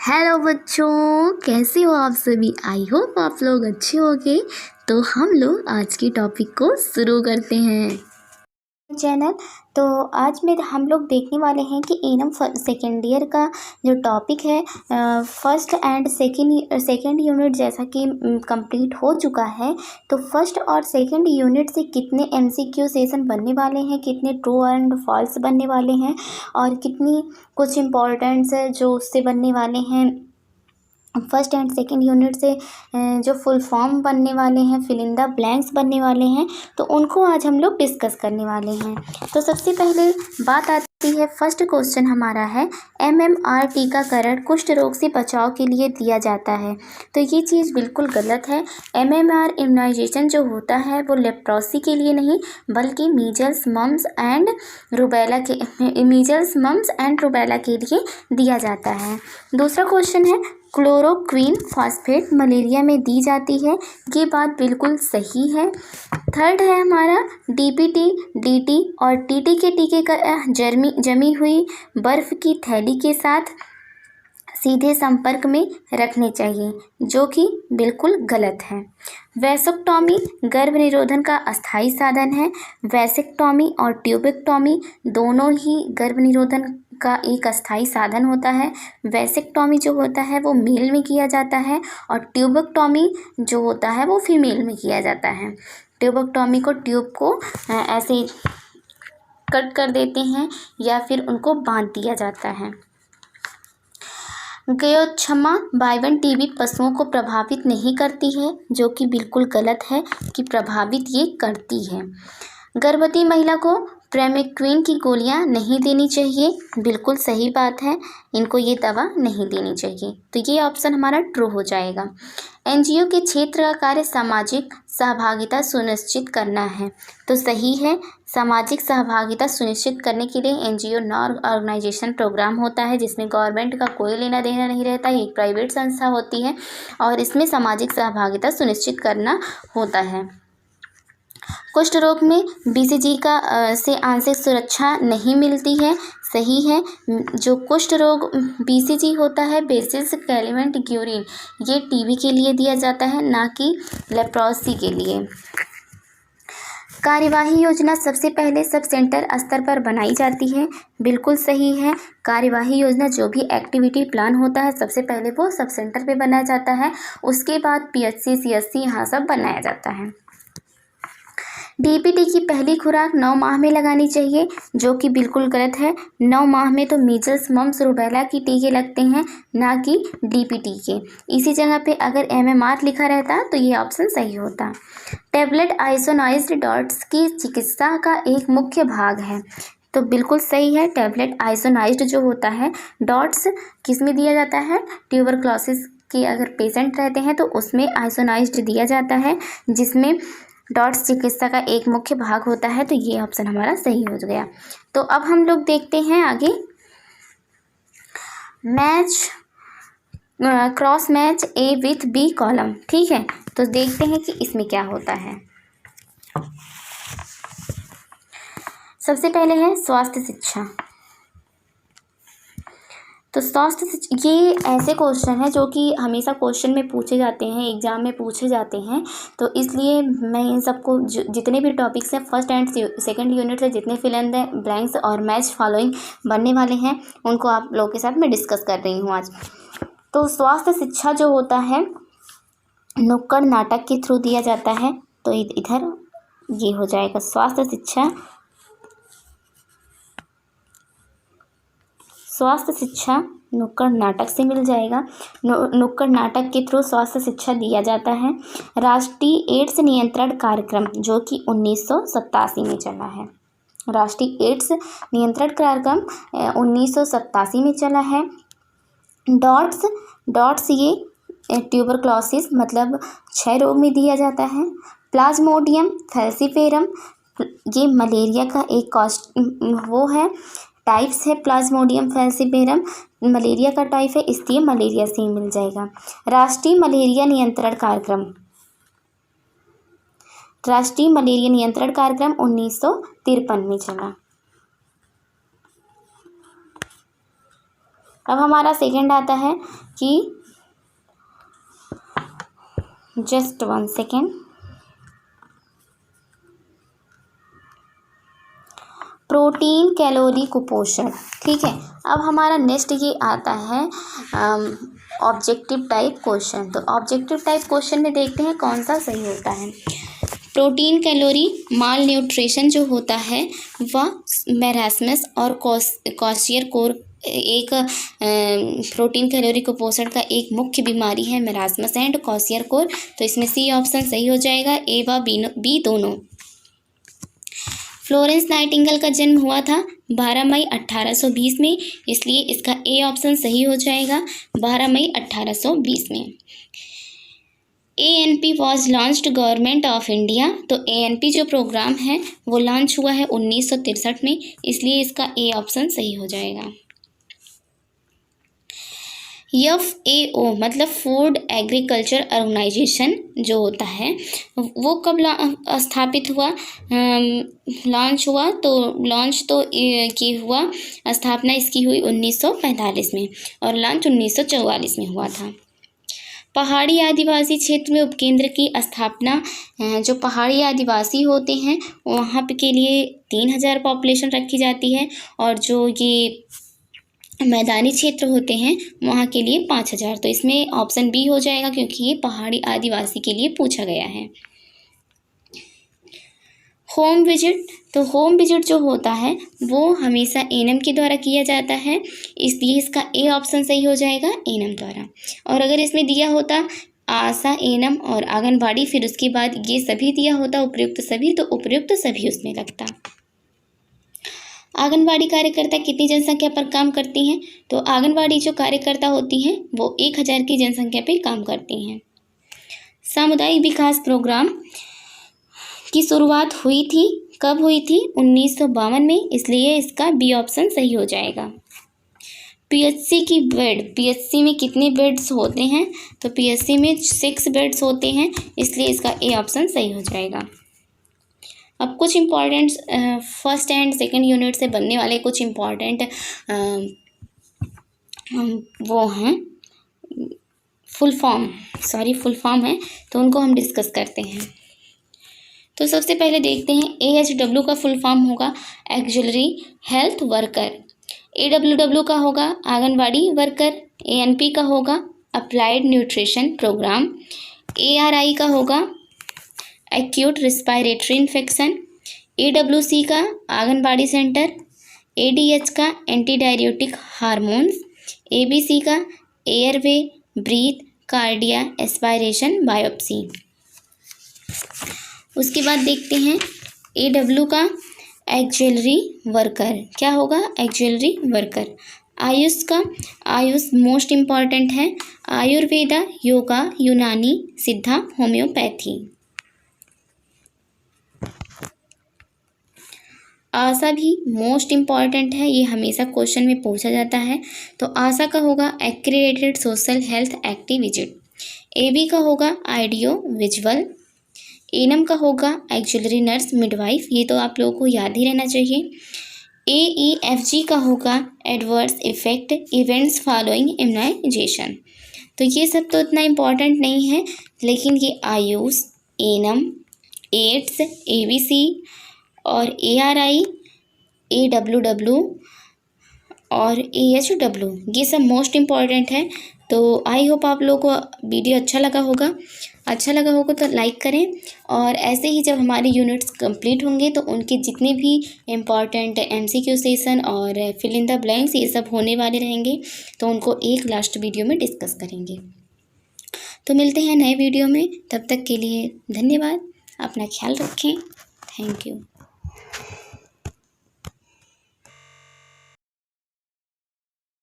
Hello बच्चों, कैसे हो आप सभी। आई होप आप लोग अच्छे होंगे। तो हम लोग आज की टॉपिक को शुरू करते हैं चैनल। तो आज में हम लोग देखने वाले हैं कि एनम सेकेंड ईयर का जो टॉपिक है फर्स्ट एंड सेकेंड यूनिट जैसा कि कंप्लीट हो चुका है। तो फर्स्ट और सेकेंड यूनिट से कितने एमसीक्यू सेशन बनने वाले हैं, कितने ट्रू एंड फॉल्स बनने वाले हैं और कितनी कुछ इम्पोर्टेंट्स जो उससे बनने वाले हैं। फर्स्ट एंड सेकेंड यूनिट से जो फुल फॉर्म बनने वाले हैं, फिल इन द ब्लैंक्स बनने वाले हैं, तो उनको आज हम लोग डिस्कस करने वाले हैं। तो सबसे पहले बात आती है, फर्स्ट क्वेश्चन हमारा है MMR टीकाकरण कुष्ठ रोग से बचाव के लिए दिया जाता है। तो ये चीज़ बिल्कुल गलत है। MMR इम्यूनाइजेशन जो होता है वो लेप्रोसी के लिए नहीं बल्कि मीजल्स मम्स एंड रूबेला के लिए दिया जाता है। दूसरा क्वेश्चन है, क्लोरोक्वीन फॉस्फेट मलेरिया में दी जाती है। ये बात बिल्कुल सही है। थर्ड है हमारा, DPT, DT और TT के टीके का जमी हुई बर्फ़ की थैली के साथ सीधे संपर्क में रखने चाहिए, जो कि बिल्कुल गलत है। वैसेक्टॉमी गर्भ निरोधन का अस्थायी साधन है। वैसेक्टॉमी और ट्यूबेक्टॉमी दोनों ही गर्भ निरोधन का एक अस्थायी साधन होता है। वैसेक्टॉमी जो होता है वो मेल में किया जाता है और ट्यूबेक्टॉमी जो होता है वो फीमेल में किया जाता है। ट्यूबेक्टॉमी को ट्यूब को ऐसे कट कर देते हैं या फिर उनको बांध दिया जाता है। गयोक्षमा बाइवन टीबी पशुओं को प्रभावित नहीं करती है, जो कि बिल्कुल गलत है कि प्रभावित ये करती है। गर्भवती महिला को प्रेमिक्विन की गोलियां नहीं देनी चाहिए, बिल्कुल सही बात है, इनको ये दवा नहीं देनी चाहिए। तो ये ऑप्शन हमारा ट्रू हो जाएगा। NGO के क्षेत्र का कार्य सामाजिक सहभागिता सुनिश्चित करना है। तो सही है, सामाजिक सहभागिता सुनिश्चित करने के लिए NGO नॉन ऑर्गेनाइजेशन प्रोग्राम होता है जिसमें गवर्नमेंट का कोई लेना देना नहीं रहता। ये एक प्राइवेट संस्था होती है और इसमें सामाजिक सहभागिता सुनिश्चित करना होता है। कुष्ठ रोग में BCG से आंशिक सुरक्षा नहीं मिलती है। सही है, जो कुष्ठ रोग BCG होता है, बेसिलस कैलिमेंट ग्यूरिन, ये TB के लिए दिया जाता है, ना कि लेप्रोसी के लिए। कार्यवाही योजना सबसे पहले सब सेंटर स्तर पर बनाई जाती है। बिल्कुल सही है, कार्यवाही योजना जो भी एक्टिविटी प्लान होता है सबसे पहले वो सब सेंटर पे बनाया जाता है, उसके बाद PHC CHC यहाँ सब बनाया जाता है। DPT की पहली खुराक 9 माह में लगानी चाहिए, जो कि बिल्कुल गलत है। 9 माह में तो मीजल्स मम्स रूबेला की टीके लगते हैं, ना कि DPT के। इसी जगह पे अगर MMR लिखा रहता तो ये ऑप्शन सही होता। टैबलेट आइसोनाइज्ड डॉट्स की चिकित्सा का एक मुख्य भाग है। तो बिल्कुल सही है, टैबलेट आइसोनाइज्ड जो होता है डॉट्स किस में दिया जाता है, ट्यूबरक्लोसिस के अगर पेशेंट रहते हैं तो उसमें आइसोनाइज्ड दिया जाता है, जिसमें डॉट्स चिकित्सा का एक मुख्य भाग होता है। तो ये ऑप्शन हमारा सही हो गया। तो अब हम लोग देखते हैं आगे, cross match A with B column. ठीक है, तो देखते हैं कि इसमें क्या होता है। सबसे पहले है स्वास्थ्य शिक्षा। तो स्वास्थ्य शिक्षा, ये ऐसे क्वेश्चन है जो कि हमेशा क्वेश्चन में पूछे जाते हैं, एग्जाम में पूछे जाते हैं। तो इसलिए मैं इन सबको जितने भी टॉपिक्स हैं फर्स्ट एंड सेकंड यूनिट से जितने फिल इन द ब्लैंक्स और मैच फॉलोइंग बनने वाले हैं उनको आप लोगों के साथ मैं डिस्कस कर रही हूँ आज। तो स्वास्थ्य शिक्षा जो होता है नुक्कड़ नाटक के थ्रू दिया जाता है। तो इधर ये हो जाएगा, स्वास्थ्य शिक्षा नुक्कड़ नाटक से मिल जाएगा। नुक्कड़ नाटक के थ्रू स्वास्थ्य शिक्षा दिया जाता है। राष्ट्रीय एड्स नियंत्रण कार्यक्रम जो कि 1987 में चला है। राष्ट्रीय एड्स नियंत्रण कार्यक्रम 1987 में चला है। डॉट्स ये ट्यूबरक्लोसिस मतलब क्षय रोग में दिया जाता है। प्लाज्मोडियम फैल्सीफेरम ये मलेरिया का एक वो है, टाइप्स है। प्लाज्मोडियम फैल्सीफेरम मलेरिया का टाइप है, इसलिए मलेरिया से ही मिल जाएगा। राष्ट्रीय मलेरिया नियंत्रण कार्यक्रम 1953 में चला। अब हमारा सेकंड आता है कि जस्ट 1 सेकेंड, प्रोटीन कैलोरी कुपोषण। ठीक है, अब हमारा नेक्स्ट ये आता है ऑब्जेक्टिव टाइप क्वेश्चन। तो ऑब्जेक्टिव टाइप क्वेश्चन में देखते हैं कौन सा सही होता है। प्रोटीन कैलोरी माल न्यूट्रिशन जो होता है वह मैरास्मस और क्वाशियर-कोर एक प्रोटीन कैलोरी कुपोषण का एक मुख्य बीमारी है, मैरास्मस एंड क्वाशियर-कोर। तो इसमें सी ऑप्शन सही हो जाएगा, ए व बी दोनों। फ्लोरेंस नाइटिंगेल का जन्म हुआ था 12 मई 1820 में, इसलिए इसका ए ऑप्शन सही हो जाएगा, 12 मई 1820 में। ANP was launched government of India. तो ANP जो प्रोग्राम है वो लॉन्च हुआ है 1963 में, इसलिए इसका ए ऑप्शन सही हो जाएगा। FAO मतलब फूड एग्रीकल्चर ऑर्गेनाइजेशन जो होता है वो कब स्थापित हुआ, लॉन्च हुआ? तो लॉन्च तो की हुआ, स्थापना इसकी हुई 1945 में और लॉन्च 1944 में हुआ था। पहाड़ी आदिवासी क्षेत्र में उपकेंद्र की स्थापना, जो पहाड़ी आदिवासी होते हैं वहाँ पे के लिए 3000 पॉपुलेशन रखी जाती है और जो ये मैदानी क्षेत्र होते हैं वहाँ के लिए 5000। तो इसमें ऑप्शन बी हो जाएगा क्योंकि ये पहाड़ी आदिवासी के लिए पूछा गया है। होम विजिट, तो होम विजिट जो होता है वो हमेशा एनएम के द्वारा किया जाता है, इसलिए इसका ए ऑप्शन सही हो जाएगा, एनएम द्वारा। और अगर इसमें दिया होता आशा, एनएम और आंगनबाड़ी, फिर उसके बाद ये सभी दिया होता उपयुक्त सभी, तो उपयुक्त सभी उसमें लगता। आंगनबाड़ी कार्यकर्ता कितनी जनसंख्या पर काम करती हैं? तो आंगनबाड़ी जो कार्यकर्ता होती हैं वो 1000 की जनसंख्या पर काम करती हैं। सामुदायिक विकास प्रोग्राम की शुरुआत हुई थी, कब हुई थी? 1952 में, इसलिए इसका बी ऑप्शन सही हो जाएगा। PHC की बेड, PHC में कितने बेड्स होते हैं? तो PHC में 6 बेड्स होते हैं, इसलिए इसका ए ऑप्शन सही हो जाएगा। अब कुछ important first and second unit से बनने वाले कुछ इम्पॉर्टेंट वो हैं फुल फॉर्म है, तो उनको हम डिस्कस करते हैं। तो सबसे पहले देखते हैं AHW का फुल फॉर्म होगा एक्जुलरी हेल्थ वर्कर, AWW का होगा आंगनबाड़ी वर्कर, ANP का होगा अप्लाइड न्यूट्रिशन प्रोग्राम, ARI का होगा एक्यूट रिस्पायरेटरी इन्फेक्शन, AWC का आंगनबाड़ी सेंटर, ADH का एंटी डायरियोटिक हार्मोन्स, ABC का airway breath cardia aspiration biopsy. उसके बाद देखते हैं AW का एक्जुलरी वर्कर, क्या होगा? Auxiliary worker. आयुष का, आयुष मोस्ट इम्पॉर्टेंट है, आयुर्वेदा, योगा, यूनानी, सिद्धा, होम्योपैथी। आशा भी मोस्ट इम्पॉर्टेंट है, ये हमेशा क्वेश्चन में पूछा जाता है। तो आशा का होगा accredited social health activist, AB का होगा आइडियो विजुअल, एनम का होगा एक्जुलरी नर्स मिडवाइफ, ये तो आप लोगों को याद ही रहना चाहिए। AEFG का होगा adverse effect events following immunisation. तो ये सब तो इतना इम्पॉर्टेंट नहीं है, लेकिन ये आयुष, एनम, एड्स, ABC और ARI, AWW और AHW ये सब मोस्ट इम्पॉर्टेंट है। तो आई होप आप लोगों को वीडियो अच्छा लगा होगा तो लाइक करें, और ऐसे ही जब हमारे यूनिट्स कंप्लीट होंगे तो उनके जितने भी इम्पॉर्टेंट MCQ सेशन और फिल इन द ब्लैंक्स ये सब होने वाले रहेंगे, तो उनको एक लास्ट वीडियो में डिस्कस करेंगे। तो मिलते हैं नए वीडियो में, तब तक के लिए धन्यवाद, अपना ख्याल रखें, थैंक यू।